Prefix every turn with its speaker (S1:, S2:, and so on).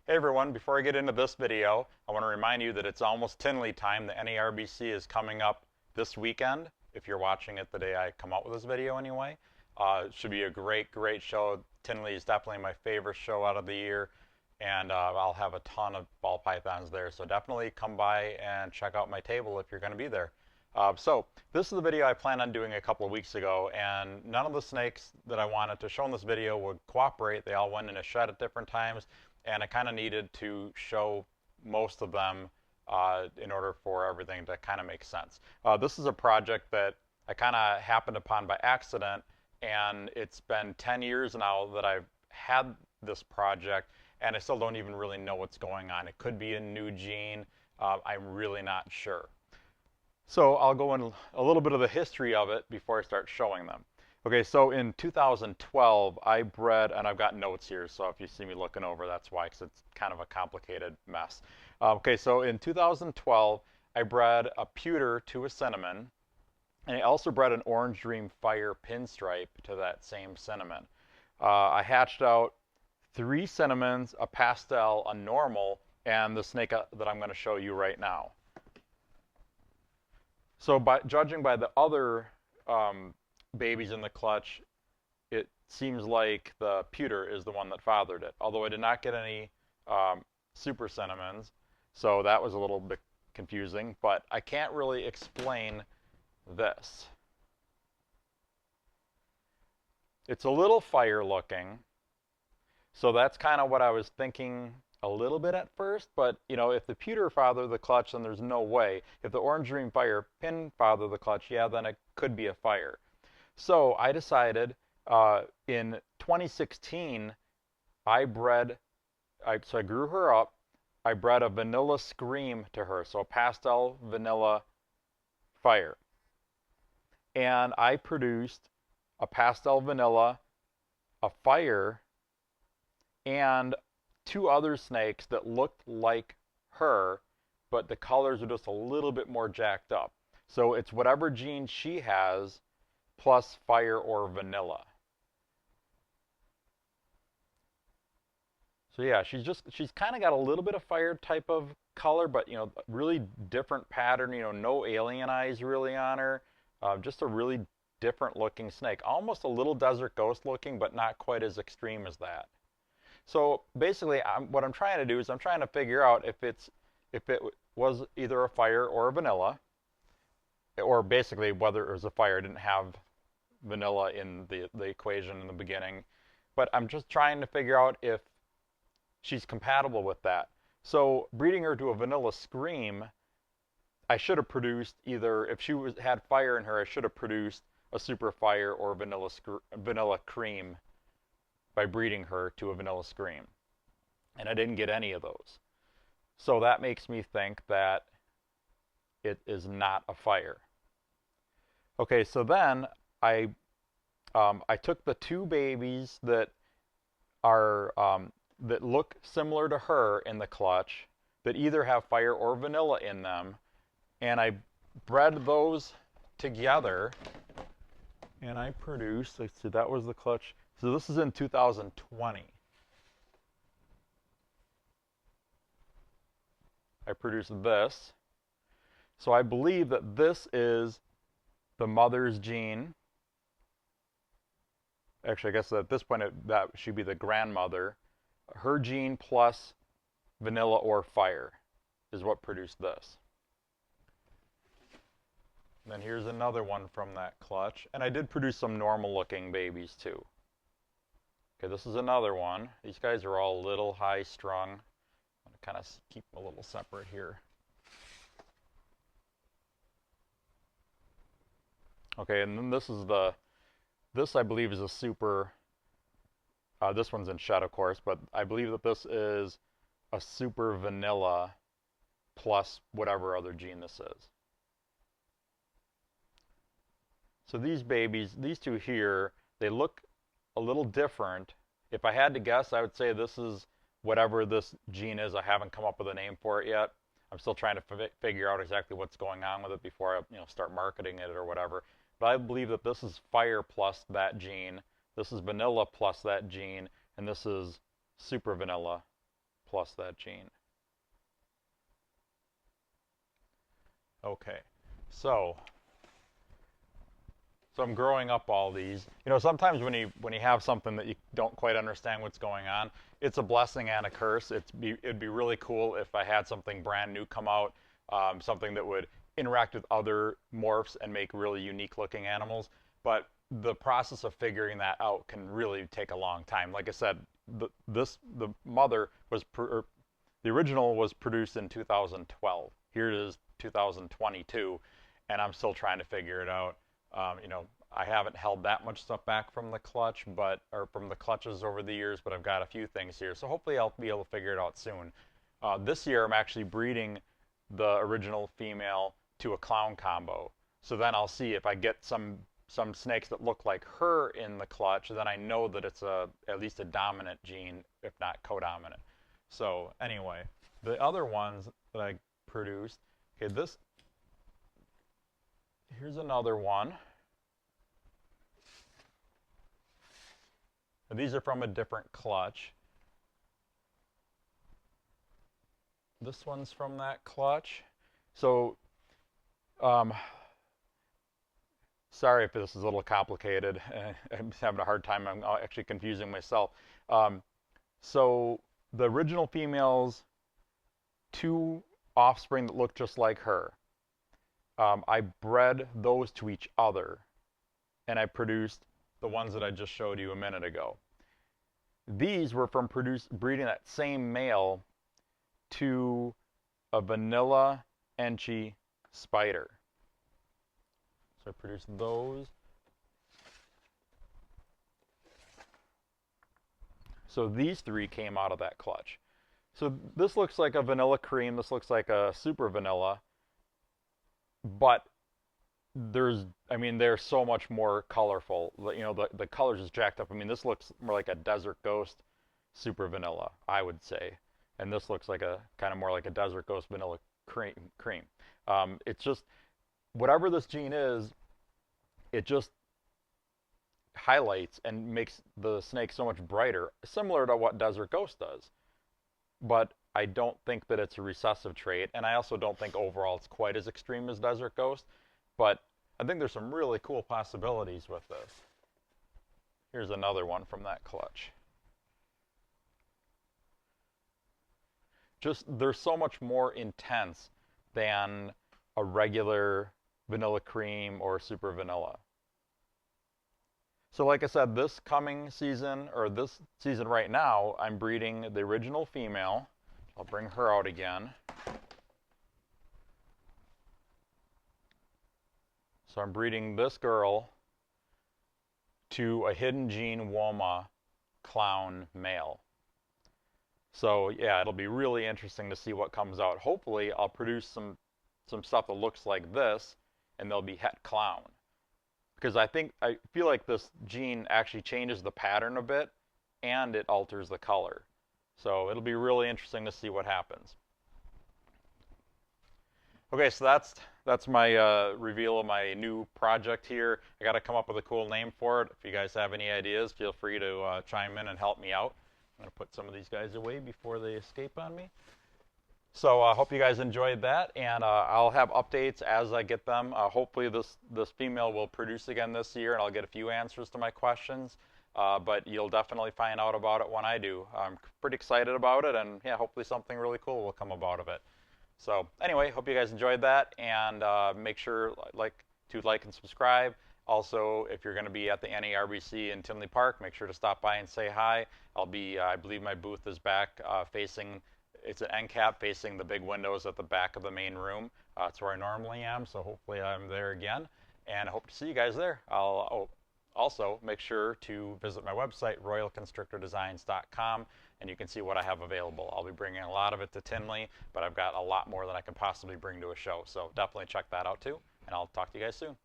S1: Hey everyone, before I get into this video, I want to remind you that it's almost Tinley time. The NARBC is coming up this weekend, if you're watching it the day I come out with this video anyway. It should be a great show. Tinley is definitely my favorite show out of the year, and I'll have a ton of ball pythons there, so definitely come by and check out my table if you're going to be there. So this is the video I planned on doing a couple of weeks ago, and none of the snakes that I wanted to show in this video would cooperate. They all went in a shed at different times, and I kind of needed to show most of them in order for everything to kind of make sense. This is a project that I kind of happened upon by accident, and it's been 10 years now that I've had this project, and I still don't even really know what's going on. It could be a new gene. I'm really not sure. So I'll go in a little bit of the history of it before I start showing them. Okay, so in 2012, I bred, and I've got notes here, so if you see me looking over, that's why, because it's kind of a complicated mess. Okay, so in 2012, I bred a pewter to a cinnamon, and I also bred an orange dream fire pinstripe to that same cinnamon. I hatched out 3 cinnamons, a pastel, a normal, and the snake that I'm going to show you right now. So judging by the other babies in the clutch, it seems like the pewter is the one that fathered it. Although I did not get any super cinnamons, so that was a little bit confusing. But I can't really explain this. It's a little fire looking, so that's kind of what I was thinking a little bit at first, but you know, if the pewter father the clutch, then there's no way. If the orange dream fire pin father the clutch, yeah, then it could be a fire. So I decided in 2016, I grew her up. I bred a vanilla scream to her, so a pastel vanilla fire. And I produced a pastel vanilla, a fire, and 2 other snakes that looked like her, but the colors are just a little bit more jacked up. So it's whatever gene she has plus fire or vanilla. So yeah, she's kind of got a little bit of fire type of color, but you know, really different pattern, you know, no alien eyes really on her. Just a really different looking snake. Almost a little desert ghost looking, but not quite as extreme as that. So basically, what I'm trying to do is I'm trying to figure out if it was either a fire or a vanilla, or basically whether it was a fire. I didn't have vanilla in the equation in the beginning, but I'm just trying to figure out if she's compatible with that. So breeding her to a vanilla scream, I should have produced either, if she had fire in her, I should have produced a super fire or vanilla cream by breeding her to a vanilla scream. And I didn't get any of those. So that makes me think that it is not a fire. Okay, so then I took the 2 babies that are that look similar to her in the clutch, that either have fire or vanilla in them, and I bred those together, and I produced, let's see, that was the clutch. So this is in 2020. I produced this. So I believe that this is the mother's gene. Actually, I guess at this point that should be the grandmother. Her gene plus vanilla or fire is what produced this. And then here's another one from that clutch. And I did produce some normal looking babies too. Okay, this is another one. These guys are all a little high strung. I'm going to kind of keep them a little separate here. Okay, and then this I believe is a super, this one's in shed of course, but I believe that this is a super vanilla plus whatever other gene this is. So these babies, these 2 here, they look a little different. If I had to guess, I would say this is whatever this gene is. I haven't come up with a name for it yet. I'm still trying to figure out exactly what's going on with it before I start marketing it or whatever. But I believe that this is fire plus that gene, this is vanilla plus that gene, and this is super vanilla plus that gene. Okay, so I'm growing up all these. You know, sometimes when you have something that you don't quite understand what's going on, it's a blessing and a curse. It'd be really cool if I had something brand new come out, something that would interact with other morphs and make really unique looking animals. But the process of figuring that out can really take a long time. Like I said, the original was produced in 2012. Here it is 2022, and I'm still trying to figure it out. You know, I haven't held that much stuff back from the clutch, or from the clutches over the years, but I've got a few things here. So hopefully I'll be able to figure it out soon. This year I'm actually breeding the original female to a clown combo. So then I'll see if I get some snakes that look like her in the clutch, then I know that it's at least a dominant gene, if not codominant. So anyway, the other ones that I produced, okay, here's another one. And these are from a different clutch. This one's from that clutch. So, sorry if this is a little complicated. I'm having a hard time. I'm actually confusing myself. So the original female's 2 offspring that look just like her. I bred those to each other, and I produced the ones that I just showed you a minute ago. These were from breeding that same male to a vanilla Enchi spider. So I produced those. So these 3 came out of that clutch. So this looks like a vanilla cream. This looks like a super vanilla. But they're so much more colorful. You know, the colors is jacked up. I mean, this looks more like a Desert Ghost super vanilla, I would say. And this looks like a kind of more like a Desert Ghost vanilla cream. It's just, whatever this gene is, it just highlights and makes the snake so much brighter, similar to what Desert Ghost does. But I don't think that it's a recessive trait, and I also don't think overall it's quite as extreme as Desert Ghost, but I think there's some really cool possibilities with this. Here's another one from that clutch. Just, they're so much more intense than a regular vanilla cream or super vanilla. So like I said, this coming season, or this season right now, I'm breeding the original female. I'll bring her out again. So I'm breeding this girl to a hidden gene Woma clown male. So yeah, it'll be really interesting to see what comes out. Hopefully I'll produce some stuff that looks like this, and they'll be het clown. Because I feel like this gene actually changes the pattern a bit, and it alters the color. So it'll be really interesting to see what happens. Okay, so that's my reveal of my new project here. I got to come up with a cool name for it. If you guys have any ideas, feel free to chime in and help me out. I'm going to put some of these guys away before they escape on me. So I hope you guys enjoyed that, and I'll have updates as I get them. Hopefully this female will produce again this year, and I'll get a few answers to my questions. But you'll definitely find out about it when I do. I'm pretty excited about it, and yeah, hopefully something really cool will come about of it. So anyway, hope you guys enjoyed that, and make sure to like and subscribe. Also, if you're going to be at the NARBC in Tinley Park, make sure to stop by and say hi. I believe my booth is back facing. It's an end cap facing the big windows at the back of the main room. It's where I normally am, so hopefully I'm there again. And I hope to see you guys there. Also, make sure to visit my website, royalconstrictordesigns.com, and you can see what I have available. I'll be bringing a lot of it to Tinley, but I've got a lot more than I can possibly bring to a show. So definitely check that out too, and I'll talk to you guys soon.